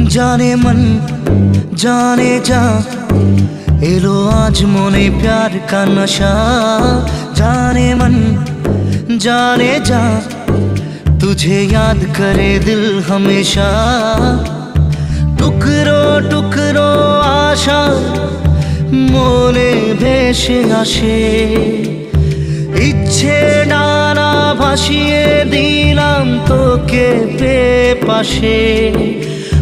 जाने मन जाने जा, एलो आज मोने प्यार का नशा। जाने मन जाने जा, तुझे याद करे दिल हमेशा। टुकरो टुकरो आशा मोने भेसे आसे, इच्छे डाना भासिए दिलाम तोके पे पाशे।